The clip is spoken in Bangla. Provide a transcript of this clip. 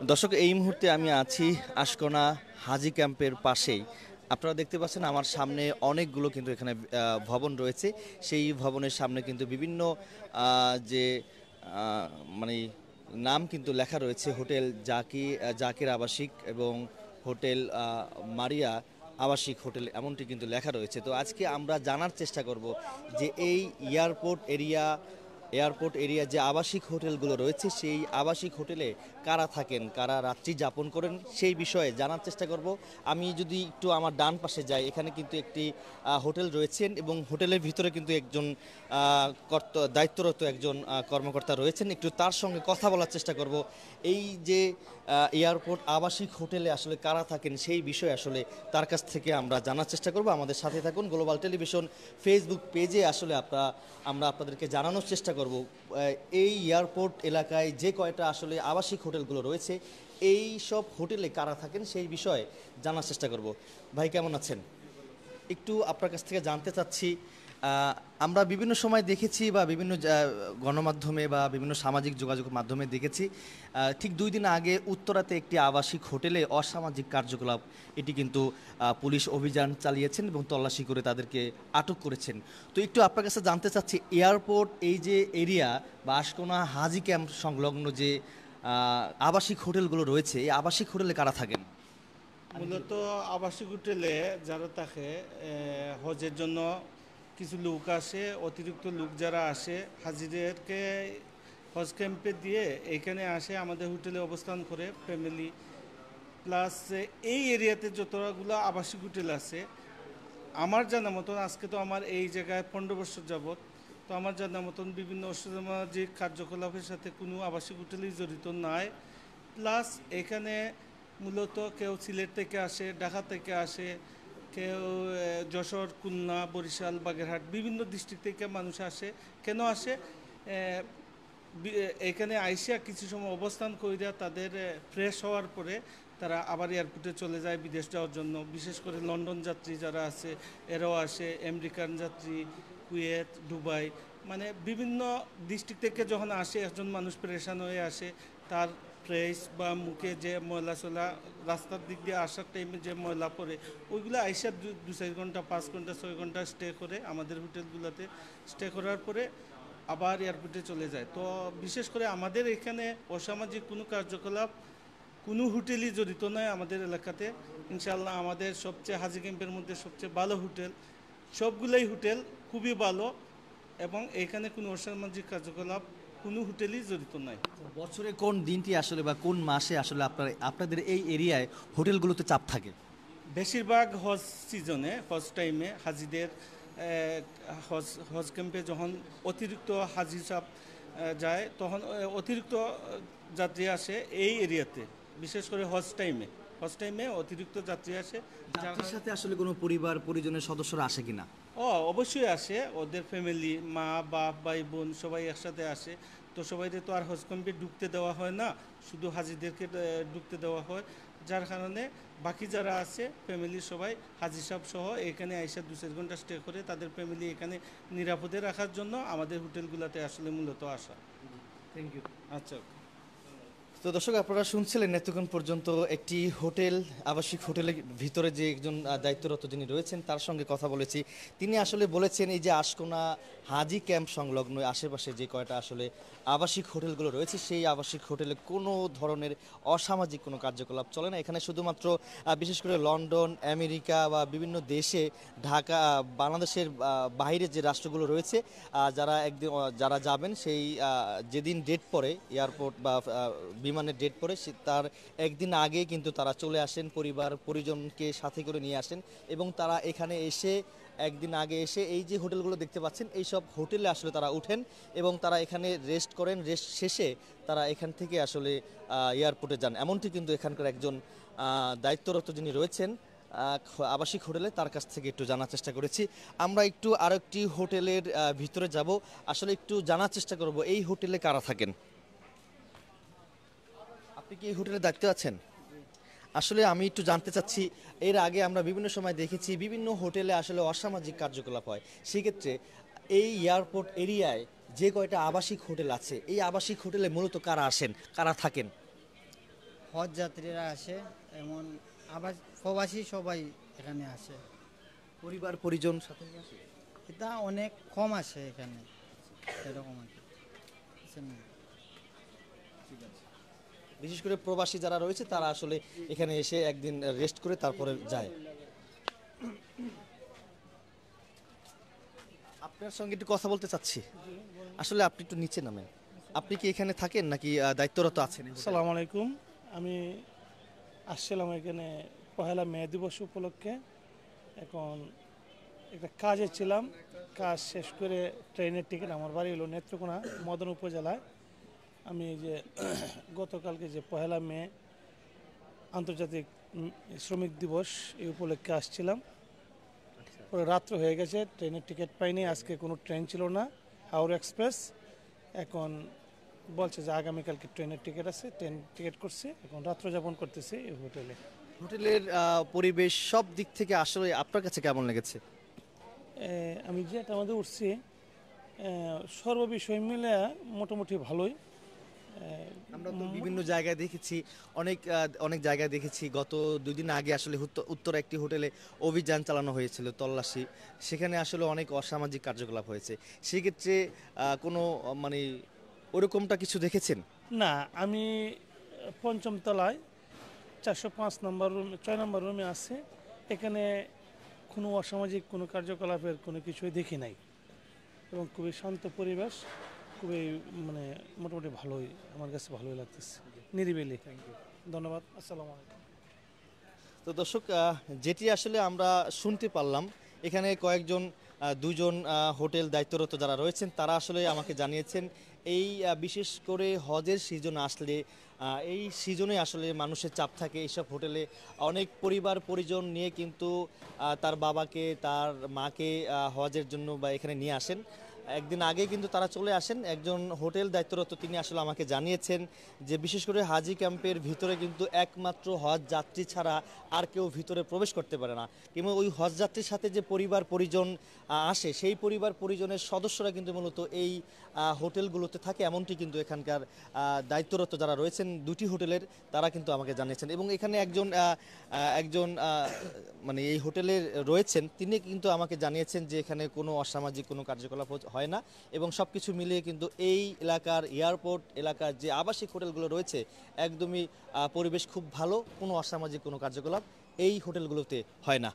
দর্শক, এই মুহূর্তে আমি আছি আশকোনা হাজি ক্যাম্পের পাশেই। আপনারা দেখতে পাচ্ছেন আমার সামনে অনেকগুলো কিন্তু এখানে ভবন রয়েছে। সেই ভবনের সামনে কিন্তু বিভিন্ন যে মানে নাম কিন্তু লেখা রয়েছে, হোটেল জাকির আবাসিক এবং হোটেল মারিয়া আবাসিক হোটেল, এমনটি কিন্তু লেখা রয়েছে। তো আজকে আমরা জানার চেষ্টা করব যে এই এয়ারপোর্ট এরিয়া যে আবাসিক হোটেলগুলো রয়েছে, সেই আবাসিক হোটেলে কারা থাকেন, কারা রাত্রি যাপন করেন, সেই বিষয়ে জানার চেষ্টা করব। আমি যদি একটু আমার ডান পাশে যাই, এখানে কিন্তু একটি হোটেল রয়েছেন এবং হোটেলের ভিতরে কিন্তু একজন দায়িত্বরত একজন কর্মকর্তা রয়েছেন। একটু তার সঙ্গে কথা বলার চেষ্টা করব। এই যে এয়ারপোর্ট আবাসিক হোটেলে আসলে কারা থাকেন সেই বিষয়ে আসলে তার কাছ থেকে আমরা জানার চেষ্টা করব। আমাদের সাথে থাকুন। গ্লোবাল টেলিভিশন ফেসবুক পেজে আসলে আমরা আপনাদেরকে জানানোর চেষ্টা করব এই এয়ারপোর্ট এলাকায় যে কয়টা আসলে আবাসিক হোটেলগুলো রয়েছে, এই সব হোটেলে কারা থাকেন সেই বিষয়ে জানার চেষ্টা করব। ভাই, কেমন আছেন? একটু আপনার কাছ থেকে জানতে চাচ্ছি, আমরা বিভিন্ন সময় দেখেছি বা বিভিন্ন গণমাধ্যমে বা বিভিন্ন সামাজিক যোগাযোগ মাধ্যমে দেখেছি, ঠিক 2 দিন আগে উত্তরাতে একটি আবাসিক হোটেলে অসামাজিক কার্যকলাপ, এটি কিন্তু পুলিশ অভিযান চালিয়েছেন এবং তল্লাশি করে তাদেরকে আটক করেছেন। তো একটু আপনার কাছে জানতে চাচ্ছি, এয়ারপোর্ট এই যে এরিয়া বা আশকোনা হাজি ক্যাম্প সংলগ্ন যে আবাসিক হোটেলগুলো রয়েছে, এই আবাসিক হোটেলে কারা থাকেন? মূলত আবাসিক হোটেলে যারা থাকে হজের জন্য কিছু লোক আসে, অতিরিক্ত লোক যারা আসে হাজিদেরকে হজ ক্যাম্পে দিয়ে এখানে আসে, আমাদের হোটেলে অবস্থান করে ফ্যামিলি প্লাস। এই এরিয়াতে যতগুলো আবাসিক হোটেল আছে আমার জানা মতন, আজকে তো আমার এই জায়গায় 15 বছর যাবত, তো আমার জানা মতন বিভিন্ন অসামাজিক কার্যকলাপের সাথে কোনো আবাসিক হোটেলই জড়িত নাই। প্লাস এখানে মূলত কেউ সিলেট থেকে আসে, ঢাকা থেকে আসে, কেউ যশোর, খুলনা, বরিশাল, বাগেরহাট বিভিন্ন ডিস্ট্রিক্ট থেকে মানুষ আসে। কেন আসে? এখানে আইসিয়া কিছু সময় অবস্থান কইরা তাদের ফ্রেশ হওয়ার পরে তারা আবার এয়ারপোর্টে চলে যায় বিদেশ যাওয়ার জন্য। বিশেষ করে লন্ডন যাত্রী যারা আছে এরাও আসে, আমেরিকান যাত্রী, কুয়েত, দুবাই, মানে বিভিন্ন ডিস্ট্রিক্ট থেকে যখন আসে একজন মানুষ পরেশান হয়ে আসে, তার ফ্রেশ বা মুখে যে ময়লা চলা, রাস্তার দিক দিয়ে আসার টাইমে যে ময়লা পড়ে, ওইগুলো আইসা 2-4 ঘন্টা, 5 ঘন্টা, 6 ঘন্টা স্টে করে আমাদের হোটেলগুলোতে। স্টে করার পরে আবার এয়ারপোর্টে চলে যায়। তো বিশেষ করে আমাদের এখানে অসামাজিক কোনো কার্যকলাপ কোনো হোটেলই জড়িত নয় আমাদের এলাকাতে। ইনশাল্লাহ আমাদের সবচেয়ে হাজি ক্যাম্পের মধ্যে সবচেয়ে ভালো হোটেল, সবগুলোই হোটেল খুবই ভালো, এবং এখানে কোনো অসামাজিক কার্যকলাপ কোনো হোটেলই জড়িত নয়। বছরে কোন দিনটি আসলে বা কোন মাসে আসলে আপনাদের এই এরিয়ায় হোটেলগুলোতে চাপ থাকে? বেশিরভাগ হজ সিজনে, হজ টাইমে হাজিদের হজ হজ ক্যাম্পে যখন অতিরিক্ত হাজি সাহেব যায়, তখন অতিরিক্ত যাত্রী আসে এই এরিয়াতে। বিশেষ করে হজ টাইমে অতিরিক্ত যাত্রী আসে। যাত্রীর সাথে আসলে কোনো পরিবার পরিজনের সদস্যরা আসে কিনা? অবশ্যই আসে, ওদের ফ্যামিলি, মা বাপ, ভাই বোন সবাই একসাথে আসে। তো সবাইকে তো আর হজ ক্যাম্পে ঢুকতে দেওয়া হয় না, শুধু হাজিদেরকে ঢুকতে দেওয়া হয়। যার কারণে বাকি যারা আছে ফ্যামিলি সবাই হাজি সাহেব সহ এখানে আইসা 2-4 ঘন্টা স্টে করে তাদের ফ্যামিলি এখানে নিরাপদে রাখার জন্য আমাদের হোটেলগুলোতে আসলে মূলত আসা। Thank you. আচ্ছা। তো দর্শক, আপনারা শুনছিলেন এতক্ষণ পর্যন্ত একটি আবাসিক হোটেলের ভিতরে যে একজন দায়িত্বরত যিনি রয়েছেন তার সঙ্গে কথা বলেছি। তিনি আসলে বলেছেন এই যে আশকোনা হাজি ক্যাম্প সংলগ্ন আশেপাশে যে কয়টা আসলে আবাসিক হোটেলগুলো রয়েছে, সেই আবাসিক হোটেলে কোনো ধরনের অসামাজিক কোনো কার্যকলাপ চলে না। এখানে শুধুমাত্র বিশেষ করে লন্ডন, আমেরিকা বা বিভিন্ন দেশে, ঢাকা, বাংলাদেশের বাইরে যে রাষ্ট্রগুলো রয়েছে, যারা যাবেন সেই যেদিন ডেট পড়ে এয়ারপোর্ট বা বিমানের ডেট পড়ে তার একদিন আগে কিন্তু তারা চলে আসেন, পরিবার পরিজনকে সাথে করে নিয়ে আসেন এবং তারা এখানে এসে একদিন আগে এসে এই যে হোটেলগুলো দেখতে পাচ্ছেন এই সব হোটেলে আসলে তারা উঠেন এবং তারা এখানে রেস্ট করেন। রেস্ট শেষে তারা এখান থেকে আসলে এয়ারপোর্টে যান। এমনটি কিন্তু এখানকার একজন দায়িত্বরত যিনি রয়েছেন আবাসিক হোটেলে, তার কাছ থেকে একটু জানার চেষ্টা করেছি। আমরা একটু আরেকটি হোটেলের ভিতরে যাব, আসলে একটু জানার চেষ্টা করব এই হোটেলে কারা থাকেন। আপনি কি এই হোটেলে দায়িত্বে আছেন? আসলে আমি একটু জানতে চাচ্ছি, এর আগে আমরা বিভিন্ন সময় দেখেছি বিভিন্ন হোটেলে আসলে অসামাজিক কার্যকলাপ হয়। সেক্ষেত্রে এই এয়ারপোর্ট এরিয়ায় যে কয়টা আবাসিক হোটেল আছে, এই আবাসিক হোটেলে মূলত কারা আসেন, কারা থাকেন? হজ যাত্রীরা আসে, এমন আবার প্রবাসী সবাই এখানে আসে। পরিবার পরিজন সাথে নিয়ে আসে? এটা অনেক কম আসে এখানে, এরকম আর কি। বুঝছেন না? বিশেষ করে প্রবাসী যারা রয়েছে তারা আসলে এখানে এসে একদিন রেস্ট করে তারপরে যায়। আপনার সঙ্গে একটু কথা বলতে চাচ্ছি। আসলে আপনি একটু নিচে নামেন। আপনি কি এখানে থাকেন নাকি দায়িত্বরত আছেন? আসসালামু আলাইকুম। আমি আসছিলাম এখানে পহেলা মে দিবস উপলক্ষে। এখন একটা কাজে ছিলাম, কাজ শেষ করে ট্রেনের টিকিট, আমার বাড়ি হলো নেত্রকোনা মদন উপজেলায়। আমি যে গতকালকে যে পহেলা মে আন্তর্জাতিক শ্রমিক দিবস এই উপলক্ষে আসছিলাম, পরে রাত্র হয়ে গেছে, ট্রেনের টিকিট পাইনি। আজকে কোনো ট্রেন ছিল না, হাওড়া এক্সপ্রেস। এখন বলছে যে আগামীকালকে ট্রেনের টিকিট আছে, ট্রেন টিকিট করছে, এখন রাত্র যাপন করতেছে এই হোটেলে। হোটেলের পরিবেশ সব দিক থেকে আসলে আপনার কাছে কেমন লেগেছে? আমি যেটা আমাদের উঠছি, সর্ববিষয় মিলে মোটামুটি ভালোই। আমরা তো বিভিন্ন জায়গায় দেখেছি, অনেক জায়গায় দেখেছি। গত 2 দিন আগে আসলে উত্তর একটি হোটেলে অভিযান চালানো হয়েছিল, তল্লাশি। সেখানে আসলে অনেক অসামাজিক কার্যকলাপ হয়েছে। সেক্ষেত্রে কোনো মানে ওরকমটা কিছু দেখেছেন? না, আমি পঞ্চম তলায় 405 নম্বর রুম, 6 নম্বর রুমে আছে। এখানে কোনো অসামাজিক কোনো কার্যকলাপের কোনো কিছুই দেখি নাই, এবং খুবই শান্ত পরিবেশ, খুবই মানে মোটামুটি ভালোই, আমার কাছে ভালোই লাগতেছে, নিরিবিলি। ধন্যবাদ। আসসালামু আলাইকুম। তো দর্শক, যেটি আসলে আমরা শুনতে পারলাম, এখানে কয়েকজন দুজন হোটেল দায়িত্বরত যারা রয়েছেন তারা আসলে আমাকে জানিয়েছেন এই বিশেষ করে হজের সিজন আসলে এই সিজনে আসলে মানুষের চাপ থাকে। এইসব হোটেলে অনেক পরিবার পরিজন নিয়ে কিন্তু তার বাবাকে তার মাকে হজের জন্য বা এখানে নিয়ে আসেন। একদিন আগে কিন্তু তারা চলে আসেন। একজন হোটেল দায়িত্বরত তিনি আসলে আমাকে জানিয়েছেন যে বিশেষ করে হাজি ক্যাম্পের ভিতরে কিন্তু একমাত্র হজ যাত্রী ছাড়া আর কেউ ভিতরে প্রবেশ করতে পারে না, কিংবা ওই হজ যাত্রীর সাথে যে পরিবার পরিজন আসে সেই পরিবার পরিজনের সদস্যরা কিন্তু মূলত এই হোটেলগুলোতে থাকে, এমনটি কিন্তু এখানকার দায়িত্বরত যারা রয়েছেন 2টি হোটেলের তারা কিন্তু আমাকে জানিয়েছেন। এবং এখানে একজন মানে এই হোটেলের রয়েছেন, তিনি কিন্তু আমাকে জানিয়েছেন যে এখানে কোনো অসামাজিক কোনো কার্যকলাপ হয় না, এবং সব কিছু মিলিয়ে কিন্তু এই এলাকার এয়ারপোর্ট এলাকার যে আবাসিক হোটেলগুলো রয়েছে একদমই পরিবেশ খুব ভালো, কোনো অসামাজিক কোনো কার্যকলাপ এই হোটেলগুলোতে হয় না।